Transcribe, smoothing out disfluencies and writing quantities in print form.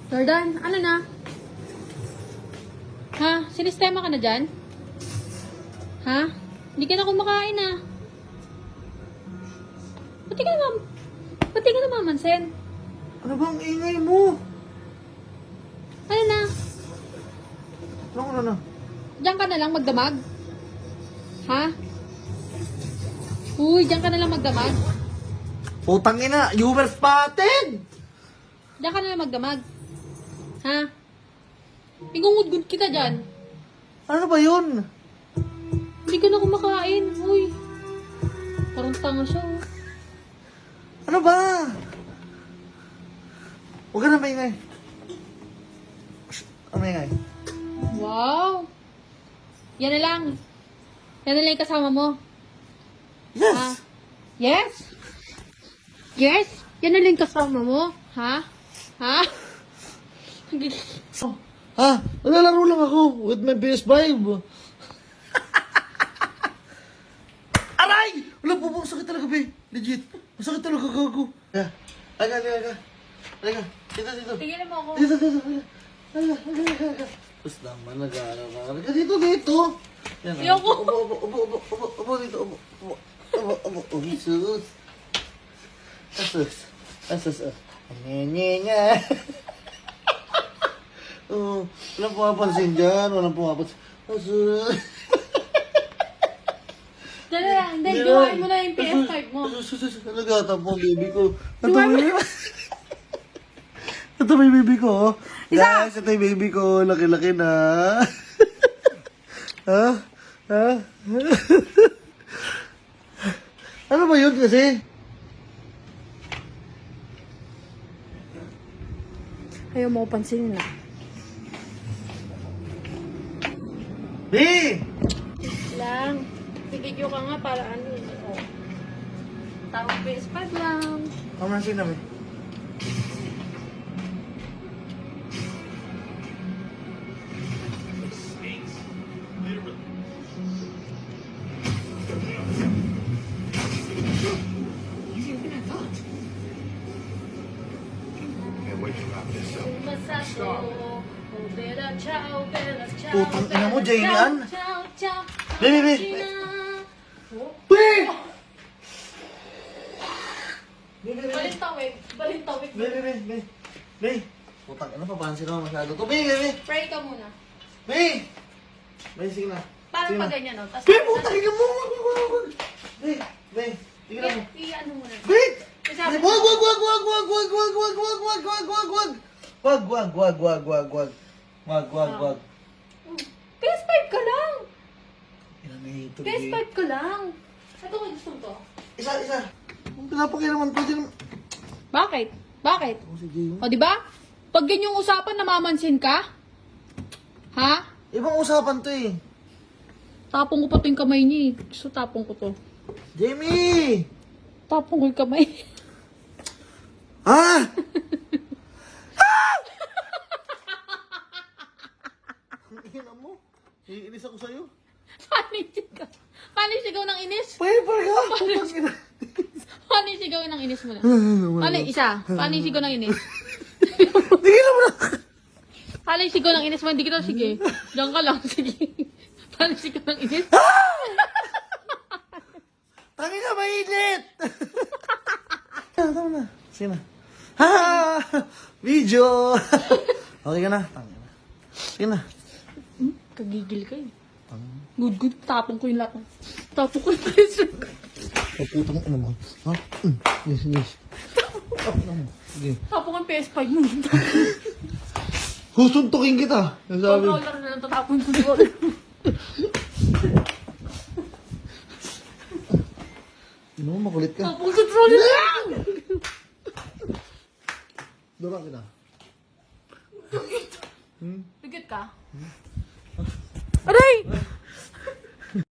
Jordan, ano na? Ha? Sinistema ka na dyan? Ha? Hindi ka na kumakain ah. Ba't di ka na mamansin? Ano bang ingay mo? Ano na? Ano? Diyan ka na lang magdamag? Ha? Uy, diyan ka na lang magdamag? Putang ina, you were spotted! Diyan ka na lang magdamag? Ha? Ingungudgud kita dyan. Ano ba yun? Hindi ka na kumakain. Uy. Parang tanga siya. Oh. Ano ba? Huwag ka na maingay. Ano maingay? Wow. Yan na lang. Yan na lang yung kasama mo. Yes! Ha? Yes? Yes? Yan na lang yung kasama mo. Ha? Ha? Oh. Ha? Nalalaro lang ako with my PS5. Aray! Wala po, sakit talaga, be. Legit. Masakit talaga, gago. Aga. Dito. Tingnan mo ako. Dito. Aga. Tapos naman, nag-aaral ka. Dito. Yan, Ayoko. Upo dito, upo. Sus. Asus. Nga. Oh, walang pumapansin dyan. Asus. Dala lang. Hindi, gawain mo na yung PS5 mo. Nagata po, baby ko. Ito may baby ko. Guys, ito yung baby ko. Laki-laki na. Ha? Ano ba yun kasi? Ayaw mo ko pansinin na. Be! Lang. Video ka nga para ano. Oh. Tawag PS5 lang. Kamansin namin. Putang ina mo, Jane yan? Be! Balintawik. Be! Putang ina, papansin naman masyado to. Be! Pray ka muna. Be! Sige na. Parang pag ganyan, no? Be, putang ina mo! Be! Tingnan mo. I-ano muna. Be! Sabi Wag! PS5 ka lang. Ina na ito, PS5 ka lang. Ito ko gusto to. Isa. Ang pinapakailaman ko dyan. Bakit? Oh, sige. O, di ba? Pag ganyang usapan, namamansin ka? Ha? Ibang usapan to eh. Tapong ko pa to yung kamay niya eh. Gusto tapong ko to. Jamie! Tapong ko yung kamay. Ha? Ang ina mo. Iinis ako sa'yo. Paano yung sigaw ng inis? Paper ka! Putang ina. Paano yung sigaw ng inis mo na? Paano yung isa? Paano yung sigaw ng inis? Tingnan mo na! Paano yung sigaw ng inis mo? Hindi kita, sige. Diyan ka lang, sige. Paano yung sigaw ng inis? Tangin na, mainit! Tama na. Sige na. Ha! Video! Okay ka na? Tangin na. Sige na. Kagigil ka eh. Good. Tapong ko yung lahat. Tapong ko yung presyo. Putang ina mo. Ha? Yes. Sige. Tapong ko yung PS5 mo. Husuntukin kita. Sabi. Controller na lang tatapon ko controller. Ano, makulit ka. Tapong controller lang! Dura kita. Bigit ka?